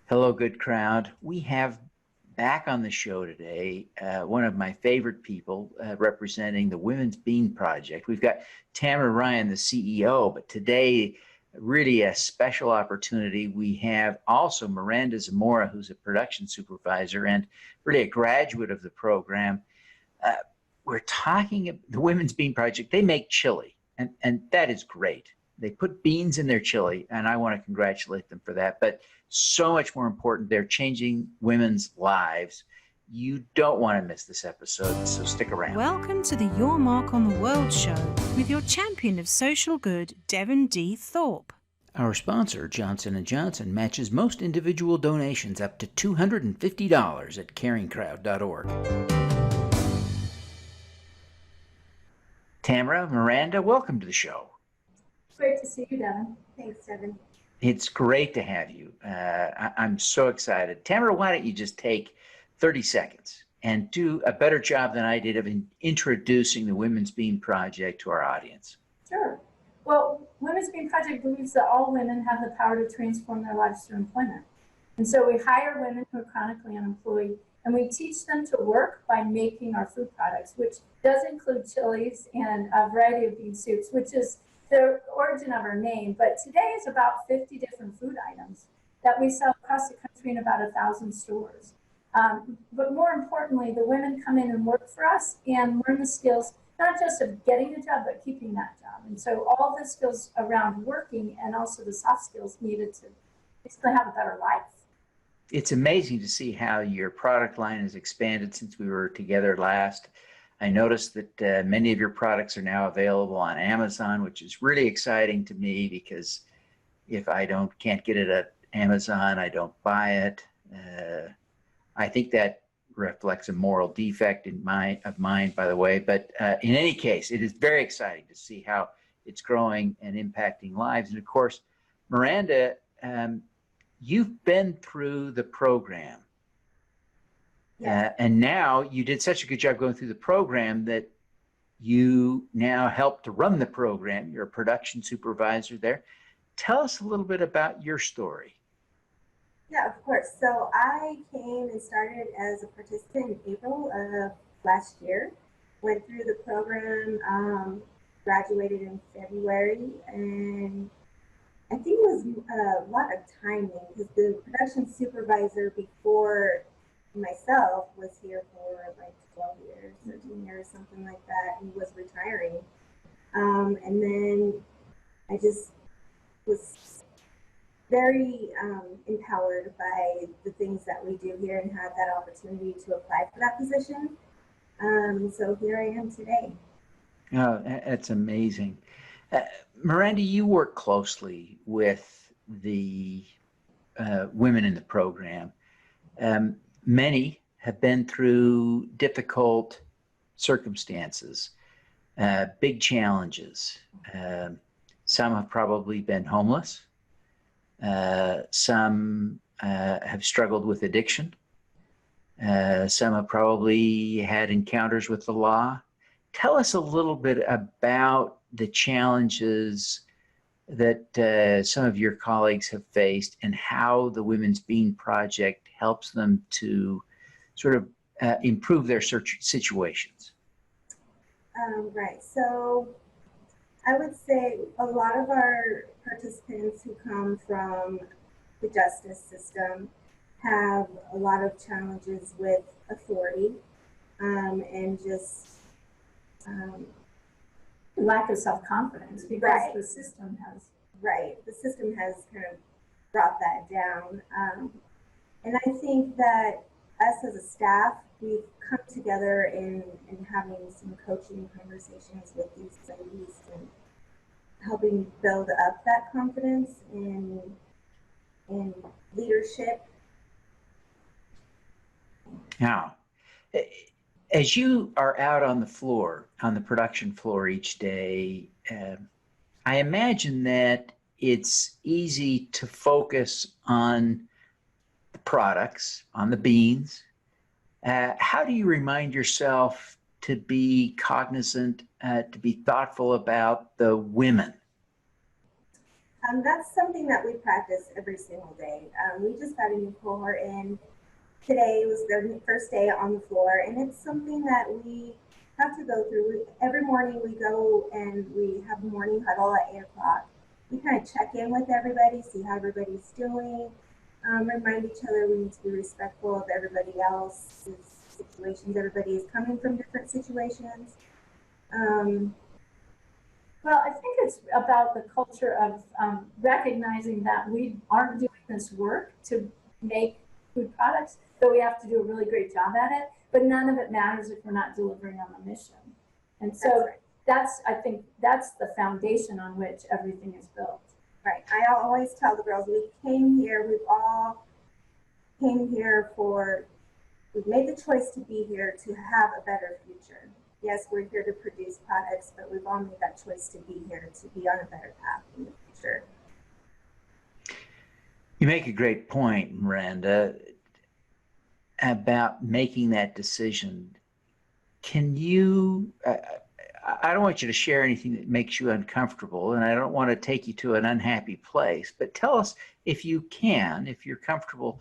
Hello, good crowd. We have back on the show today one of my favorite people representing the Women's Bean Project. We've got Tamra Ryan, the CEO, but today, really a special opportunity. We have also Miranda Zamora, who's a production supervisor and really a graduate of the program. Uh, we're talking the Women's Bean Project. They make chili, and that is great. They put beans in their chili, and I want to congratulate them for that. But so much more important, they're changing women's lives. You don't want to miss this episode, so stick around. Welcome to the Your Mark on the World show with your champion of social good, Devin D. Thorpe. Our sponsor, Johnson & Johnson, matches most individual donations up to $250 at caringcrowd.org. Tamra, Miranda, welcome to the show. Great to see you, Devin. Thanks, Devin. It's great to have you. I'm so excited. Tamara, why don't you just take 30 seconds and do a better job than I did of introducing the Women's Bean Project to our audience? Sure. Well, Women's Bean Project believes that all women have the power to transform their lives through employment. And so we hire women who are chronically unemployed, and we teach them to work by making our food products, which does include chilies and a variety of bean soups, which is the origin of our name. But today is about 50 different food items that we sell across the country in about 1,000 stores. But more importantly, the women come in and work for us and learn the skills, not just of getting a job, but keeping that job. And so all the skills around working and also the soft skills needed to basically have a better life. It's amazing to see how your product line has expanded since we were together last. I noticed that many of your products are now available on Amazon, which is really exciting to me because if I can't get it at Amazon, I don't buy it. I think that reflects a moral defect of mine, by the way. But in any case, it is very exciting to see how it's growing and impacting lives. And of course, Miranda, you've been through the program. And now you did such a good job going through the program that you now help to run the program. You're a production supervisor there. Tell us a little bit about your story. Yeah, of course. So I came and started as a participant in April of last year, went through the program, graduated in February, and I think it was a lot of timing because the production supervisor before myself was here for like 12 years, 13 years, something like that. He was retiring. And then I just was very empowered by the things that we do here and had that opportunity to apply for that position. So here I am today. Oh, that's amazing. Miranda, you work closely with the women in the program. Many have been through difficult circumstances, big challenges. Some have probably been homeless. Some have struggled with addiction. Some have probably had encounters with the law. Tell us a little bit about the challenges that some of your colleagues have faced and how the Women's Bean Project helps them to sort of improve their situations. Right. So I would say a lot of our participants who come from the justice system have a lot of challenges with authority and just Lack of self-confidence because Right. the system has. Right. The system has kind of brought that down. And I think that us as a staff, we've come together in having some coaching conversations with these ladies and helping build up that confidence in leadership. Now, as you are out on the floor, on the production floor each day, I imagine that it's easy to focus on the products, on the beans. How do you remind yourself to be cognizant, to be thoughtful about the women? That's something that we practice every single day. We just got a new cohort in. Today was their first day on the floor, and it's something that we have to go through. Every morning we go and we have a morning huddle at 8 o'clock. We kind of check in with everybody, see how everybody's doing, remind each other we need to be respectful of everybody else's situations. Everybody is coming from different situations. Well, I think it's about the culture of recognizing that we aren't doing this work to make food products, though we have to do a really great job at it, but none of it matters if we're not delivering on the mission. And so I think that's the foundation on which everything is built. Right. I always tell the girls, we've all came here we've made the choice to be here to have a better future. Yes, we're here to produce products, but we've all made that choice to be here, to be on a better path in the future. You make a great point, Miranda, about making that decision. Can you, I don't want you to share anything that makes you uncomfortable, and I don't want to take you to an unhappy place, but tell us if you can, if you're comfortable,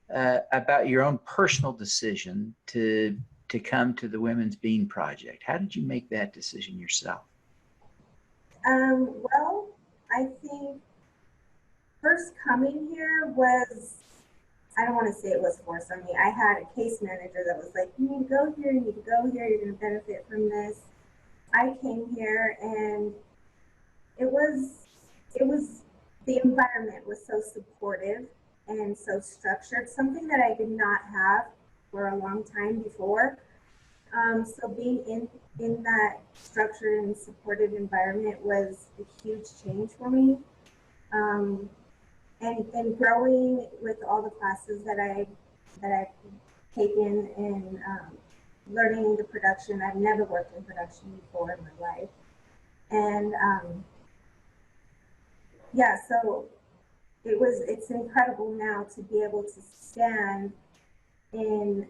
about your own personal decision to come to the Women's Bean Project. How did you make that decision yourself? Well, I think first coming here was, I don't want to say it was forced on me. I had a case manager that was like, you need to go here, you need to go here, you're going to benefit from this. I came here and the environment was so supportive and so structured, something that I did not have for a long time before. So being in that structured and supportive environment was a huge change for me. And growing with all the classes that I've taken and learning the production. I've never worked in production before in my life. And yeah, so it's incredible now to be able to stand in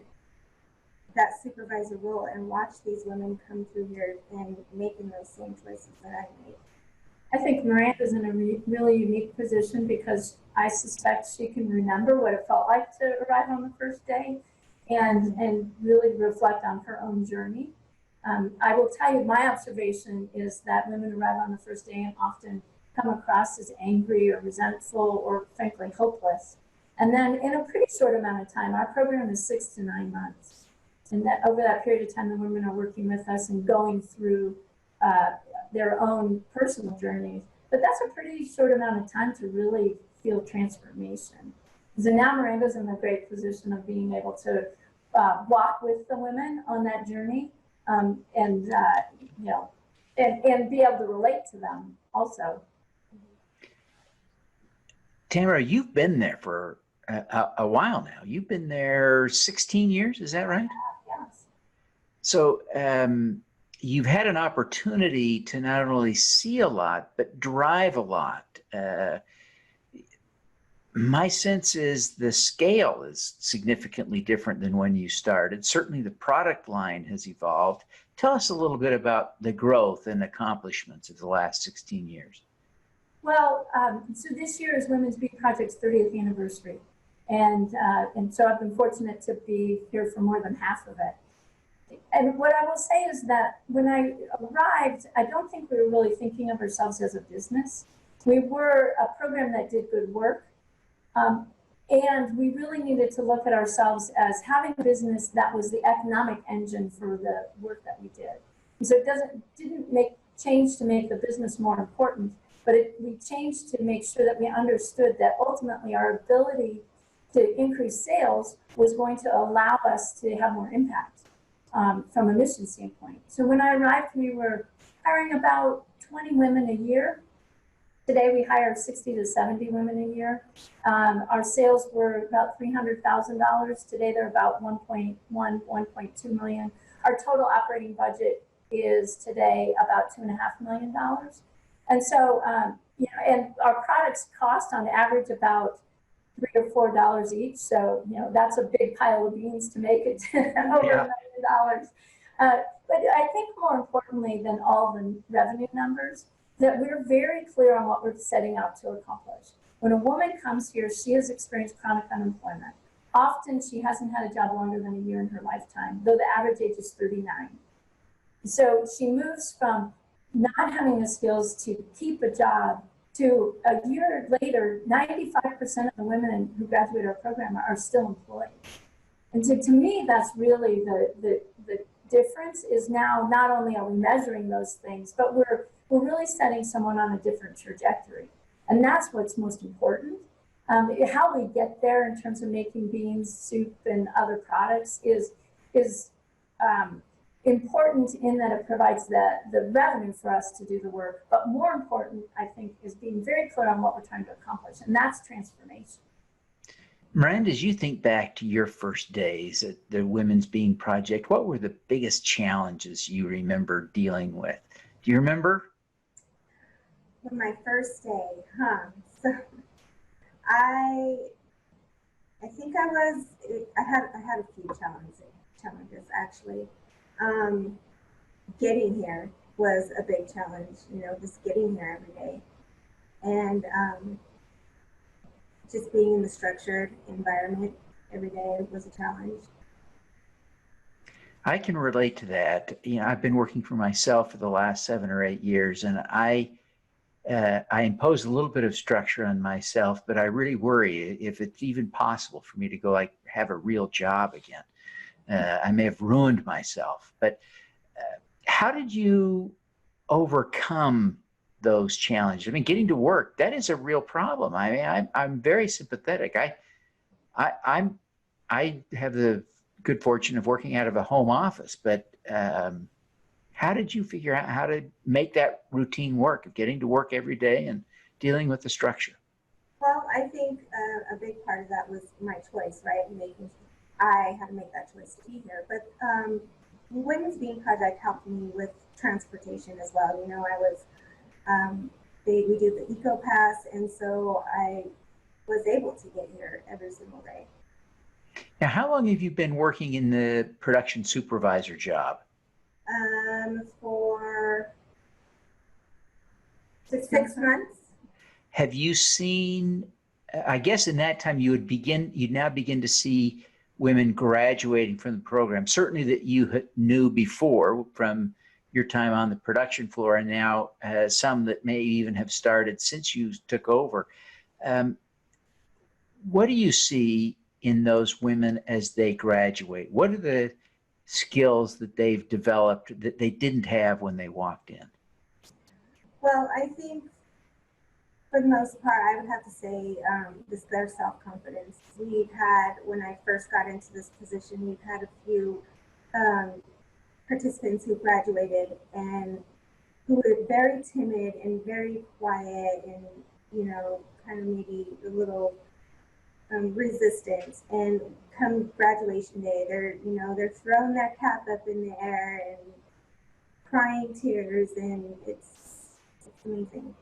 that supervisor role and watch these women come through here and making those same choices that I made. I think Miranda's in a really unique position because I suspect she can remember what it felt like to arrive on the first day and really reflect on her own journey. I will tell you, my observation is that women arrive on the first day and often come across as angry or resentful or frankly hopeless. And then in a pretty short amount of time, our program is 6 to 9 months. And that over that period of time, the women are working with us and going through their own personal journeys. But that's a pretty short amount of time to really feel transformation. So now Miranda's in the great position of being able to walk with the women on that journey and be able to relate to them also. Tamra, you've been there for a while now. You've been there 16 years, is that right? Yes. So you've had an opportunity to not only see a lot, but drive a lot. My sense is the scale is significantly different than when you started. Certainly the product line has evolved. Tell us a little bit about the growth and accomplishments of the last 16 years. Well, so this year is Women's Bean Project's 30th anniversary. And so I've been fortunate to be here for more than half of it. And what I will say is that when I arrived, I don't think we were really thinking of ourselves as a business. We were a program that did good work. And we really needed to look at ourselves as having a business that was the economic engine for the work that we did. And so it didn't change to make the business more important, but we changed to make sure that we understood that ultimately our ability to increase sales was going to allow us to have more impact from a mission standpoint. So when I arrived, we were hiring about 20 women a year. Today we hire 60 to 70 women a year. Our sales were about $300,000. Today they're about 1.1, 1.2 million. Our total operating budget is today about $2.5 million. And so, and our products cost on average about $3 or $4 each. So, that's a big pile of beans to make it over $1 million. But I think more importantly than all the revenue numbers, that we're very clear on what we're setting out to accomplish. When a woman comes here, she has experienced chronic unemployment. Often she hasn't had a job longer than a year in her lifetime, though the average age is 39. So she moves from not having the skills to keep a job to a year later, 95% of the women who graduate our program are still employed. And so to me, that's really the difference is now not only are we measuring those things, but we're really setting someone on a different trajectory. And that's what's most important. How we get there in terms of making beans, soup, and other products is important in that it provides the revenue for us to do the work. But more important, I think, is being very clear on what we're trying to accomplish, and that's transformation. Miranda, as you think back to your first days at the Women's Bean Project, what were the biggest challenges you remember dealing with? Do you remember? My first day, So I think I had a few challenges actually. Getting here was a big challenge, just getting here every day. And just being in the structured environment every day was a challenge. I can relate to that. I've been working for myself for the last 7 or 8 years, and I impose a little bit of structure on myself, but I really worry if it's even possible for me to go have a real job again. I may have ruined myself. But how did you overcome those challenges? I mean, getting to work, that is a real problem. I mean, I'm very sympathetic. I have the good fortune of working out of a home office, but how did you figure out how to make that routine work of getting to work every day and dealing with the structure? Well, I think a big part of that was my choice, right? I had to make that choice to be here. But Women's Bean Project helped me with transportation as well. I was, we do the Eco Pass, and so I was able to get here every single day. Now, how long have you been working in the production supervisor job? For 6 months. Have you seen, I guess in that time you'd now begin to see women graduating from the program, certainly that you knew before from your time on the production floor, and now some that may even have started since you took over. What do you see in those women as they graduate? What are the skills that they've developed that they didn't have when they walked in? Well, I think for the most part, I would have to say their self-confidence. When I first got into this position, we've had a few participants who graduated and who were very timid and very quiet and, kind of maybe a little resistant. And come graduation day, they're throwing their cap up in the air and crying tears, and it's amazing.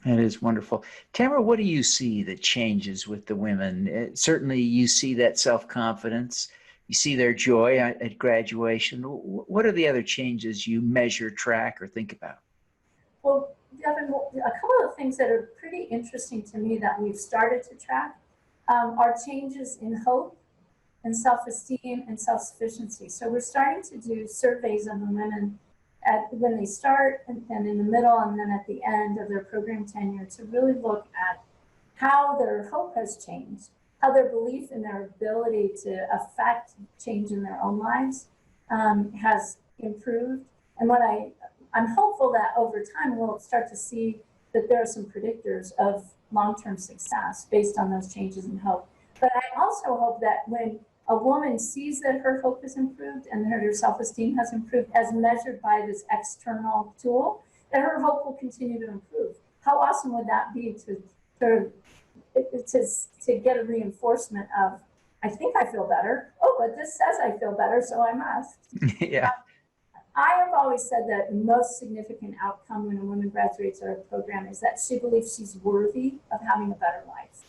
That is wonderful. Tamra, what do you see that changes with the women? Certainly you see that self-confidence, you see their joy at graduation. What are the other changes you measure, track, or think about? Well, Devin, a couple of things that are pretty interesting to me that we've started to track are changes in hope and self-esteem and self-sufficiency. So we're starting to do surveys of the women when they start and in the middle and then at the end of their program tenure to really look at how their hope has changed, how their belief in their ability to affect change in their own lives has improved. And I'm hopeful that over time we'll start to see that there are some predictors of long-term success based on those changes in hope. But I also hope that when a woman sees that her hope has improved and that her self-esteem has improved as measured by this external tool, that her hope will continue to improve. How awesome would that be to get a reinforcement of, I think I feel better. Oh, but this says I feel better, so I must. Yeah. I have always said that the most significant outcome when a woman graduates our program is that she believes she's worthy of having a better life.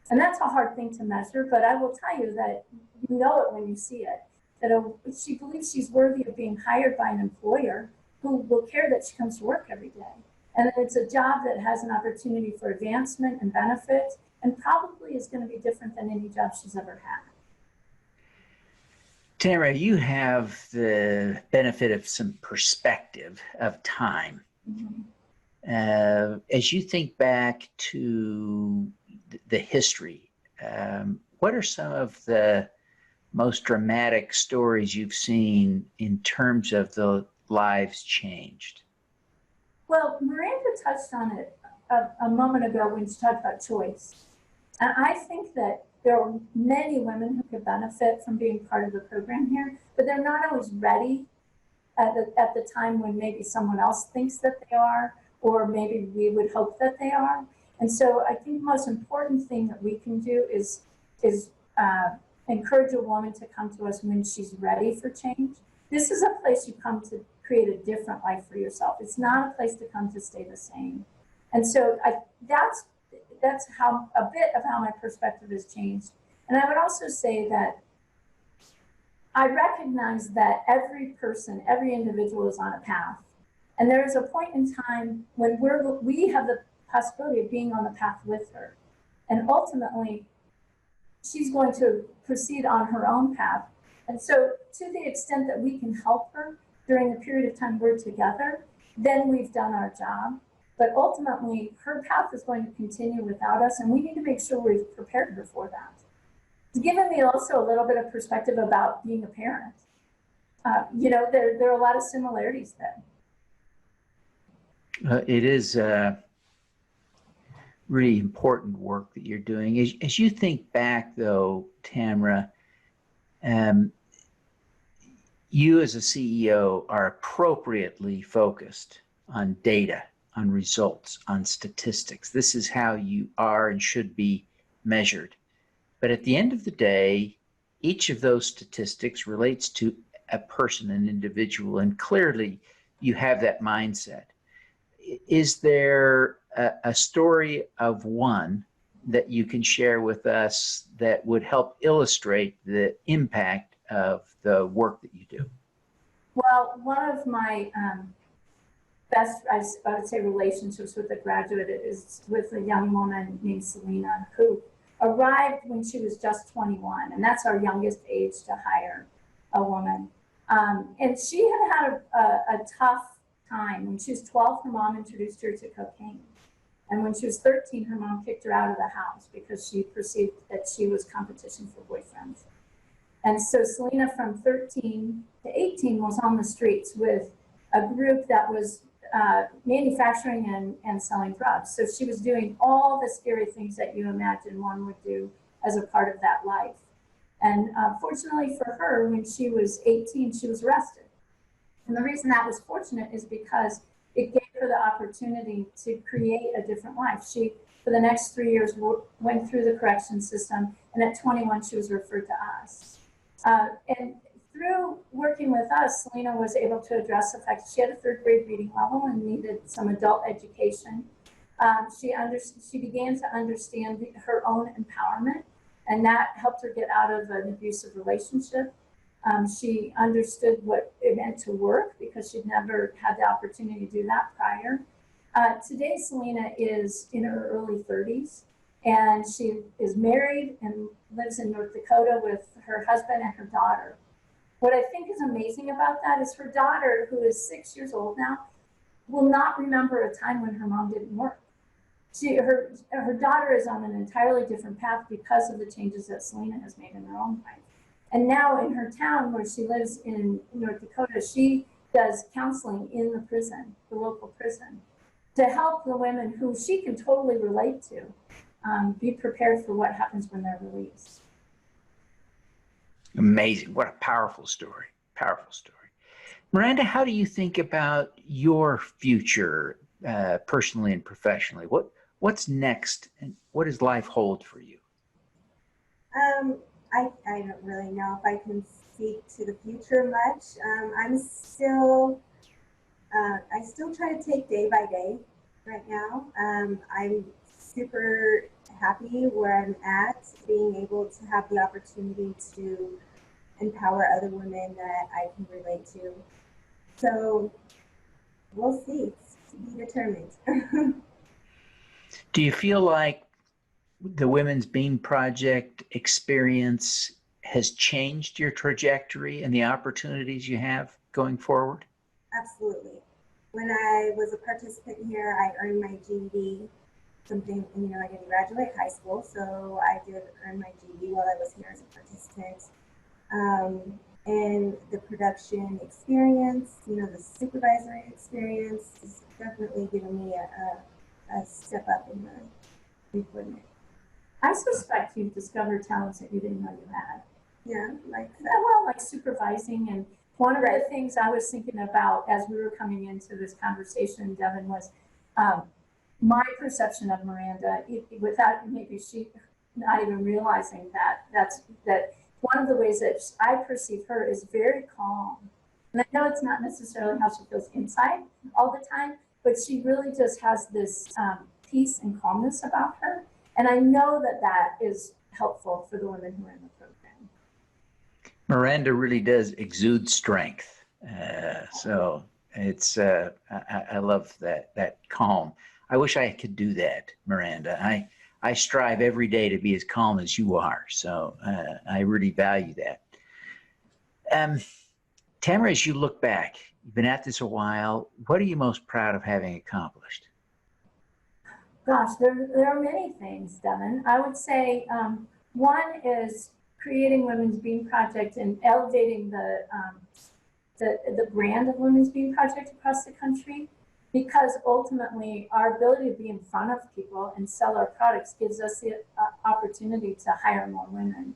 And that's a hard thing to measure, but I will tell you that you know it when you see it, that she believes she's worthy of being hired by an employer who will care that she comes to work every day. And it's a job that has an opportunity for advancement and benefits, and probably is going to be different than any job she's ever had. Tamra, you have the benefit of some perspective of time. Mm-hmm. As you think back to the history, what are some of the most dramatic stories you've seen in terms of the lives changed? Well, Miranda touched on it a moment ago when she talked about choice. And I think that there are many women who could benefit from being part of the program here, but they're not always ready at the time when maybe someone else thinks that they are, or maybe we would hope that they are. And so I think the most important thing that we can do is encourage a woman to come to us when she's ready for change. This is a place you come to create a different life for yourself. It's not a place to come to stay the same. And so that's how a bit of how my perspective has changed. And I would also say that I recognize that every person, every individual is on a path. And there is a point in time when we have the possibility of being on the path with her. And ultimately, she's going to proceed on her own path. And so to the extent that we can help her during the period of time we're together, then we've done our job. But ultimately, her path is going to continue without us, and we need to make sure we've prepared her for that. It's given me also a little bit of perspective about being a parent. There are a lot of similarities there. It is really important work that you're doing. As you think back, though, Tamra, you as a CEO are appropriately focused on data, on results, on statistics. This is how you are and should be measured. But at the end of the day, each of those statistics relates to a person, an individual, and clearly you have that mindset. Is there a story of one that you can share with us that would help illustrate the impact of the work that you do? Well, one of my best, I would say, relationships with a graduate is with a young woman named Selena, who arrived when she was just 21, and that's our youngest age to hire a woman. And she had a tough time. When she was 12, her mom introduced her to cocaine. And when she was 13, her mom kicked her out of the house because she perceived that she was competition for boyfriends. And so Selena, from 13 to 18, was on the streets with a group that was manufacturing and selling drugs. So she was doing all the scary things that you imagine one would do as a part of that life. And fortunately for her, when she was 18, she was arrested. And the reason that was fortunate is because it gave her the opportunity to create a different life. She, for the next 3 years, went through the correction system, and at 21, she was referred to us. And through working with us, Selena was able to address the fact she had a third grade reading level and needed some adult education. She began to understand her own empowerment, and that helped her get out of an abusive relationship. She understood what it meant to work because she'd never had the opportunity to do that prior. Today, Selena is in her early 30s, and she is married and lives in North Dakota with her husband and her daughter. What I think is amazing about that is her daughter, who is 6 years old now, will not remember a time when her mom didn't work. Her daughter is on an entirely different path because of the changes that Selena has made in her own life. And now in her town where she lives in North Dakota, she does counseling in the prison, the local prison, to help the women who she can totally relate to be prepared for what happens when they're released. Amazing. What a powerful story. Powerful story. Miranda, how do you think about your future personally and professionally? What's next, and what does life hold for you? I don't really know if I can speak to the future much. I still try to take day by day right now. I'm super happy where I'm at, being able to have the opportunity to empower other women that I can relate to. So We'll see. It's to be determined. Do you feel like the Women's Bean Project experience has changed your trajectory and the opportunities you have going forward? Absolutely. When I was a participant here, I earned my GED, something, I didn't graduate high school, so I did earn my GED while I was here as a participant. And the production experience, the supervisory experience has definitely given me a step up in the equipment. I suspect you've discovered talents that you didn't know you had. Yeah, like Well, like supervising. And one of the things I was thinking about as we were coming into this conversation, Devin, was my perception of Miranda, without maybe she not even realizing that one of the ways that I perceive her is very calm. And I know it's not necessarily how she feels inside all the time, but she really just has this peace and calmness about her. And I know that is helpful for the women who are in the program. Miranda really does exude strength. So it's, I love that calm. I wish I could do that, Miranda. I strive every day to be as calm as you are. So I really value that. Tamra, as you look back, you've been at this a while. What are you most proud of having accomplished? Gosh, there are many things, Devin. I would say one is creating Women's Bean Project and elevating the brand of Women's Bean Project across the country, because ultimately our ability to be in front of people and sell our products gives us the opportunity to hire more women.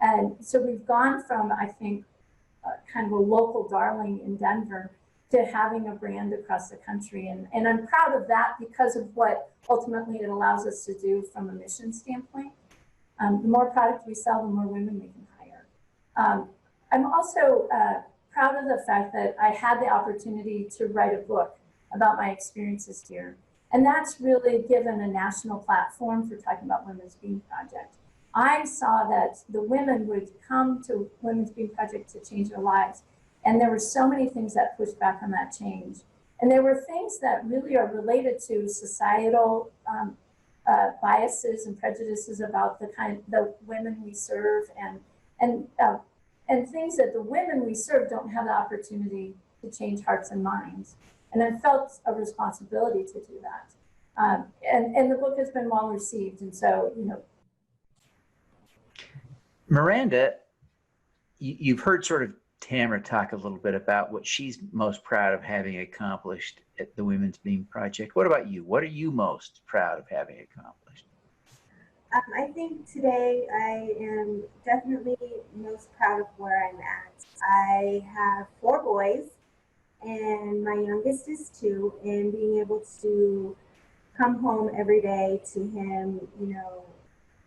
And so we've gone from, I think, kind of a local darling in Denver to having a brand across the country. And I'm proud of that because of what ultimately it allows us to do from a mission standpoint. The more product we sell, the more women we can hire. I'm also proud of the fact that I had the opportunity to write a book about my experiences here. And that's really given a national platform for talking about Women's Bean Project. I saw that the women would come to Women's Bean Project to change their lives. And there were so many things that pushed back on that change. And there were things that really are related to societal biases and prejudices about the women we serve, and things that the women we serve don't have the opportunity to change hearts and minds. And I felt a responsibility to do that. And the book has been well received. And so, Miranda, you've heard sort of Tamra talk a little bit about what she's most proud of having accomplished at the Women's Bean Project. What about you? What are you most proud of having accomplished? I think today I am definitely most proud of where I'm at. I have 4 boys, and my youngest is 2, and being able to come home every day to him,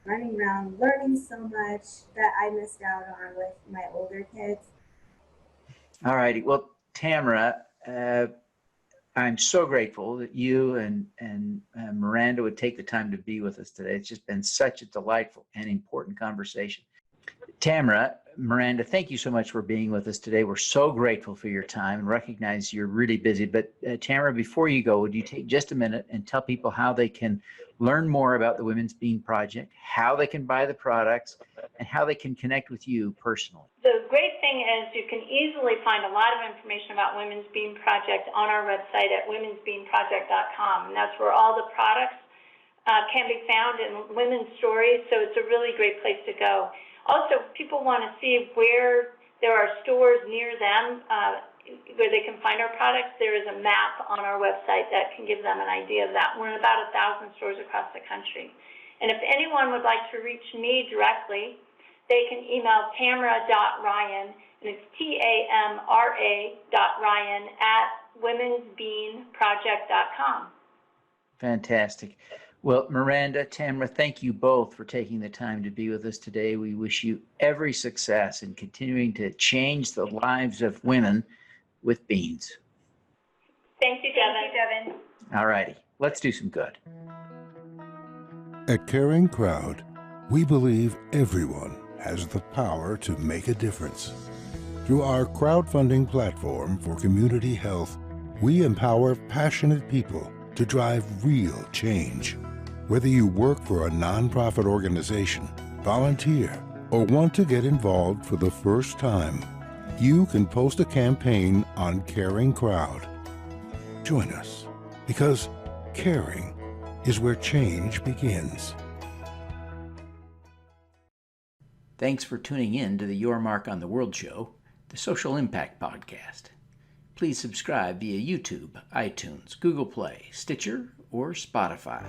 running around, learning so much that I missed out on with my older kids. All righty. Well, Tamra, I'm so grateful that you and Miranda would take the time to be with us today. It's just been such a delightful and important conversation. Tamra, Miranda, thank you so much for being with us today. We're so grateful for your time and recognize you're really busy. But Tamra, before you go, would you take just a minute and tell people how they can learn more about the Women's Bean Project, how they can buy the products, and how they can connect with you personally? The great thing is you can easily find a lot of information about Women's Bean Project on our website at womensbeanproject.com. And that's where all the products can be found in women's stories, so it's a really great place to go. Also, people want to see where there are stores near them where they can find our products. There is a map on our website that can give them an idea of that. We're in about 1,000 stores across the country. And if anyone would like to reach me directly, they can email tamra.ryan, and it's tamra.ryan @womensbeanproject.com. Fantastic. Well, Miranda, Tamra, thank you both for taking the time to be with us today. We wish you every success in continuing to change the lives of women with beans. Thank you, Devin. All righty. Let's do some good. At Caring Crowd, we believe everyone has the power to make a difference. Through our crowdfunding platform for community health, We empower passionate people to drive real change. Whether you work for a nonprofit organization, volunteer, or want to get involved for the first time, you can post a campaign on Caring Crowd. Join us, because caring is where change begins. Thanks for tuning in to the Your Mark on the World show, the Social Impact Podcast. Please subscribe via YouTube, iTunes, Google Play, Stitcher, or Spotify.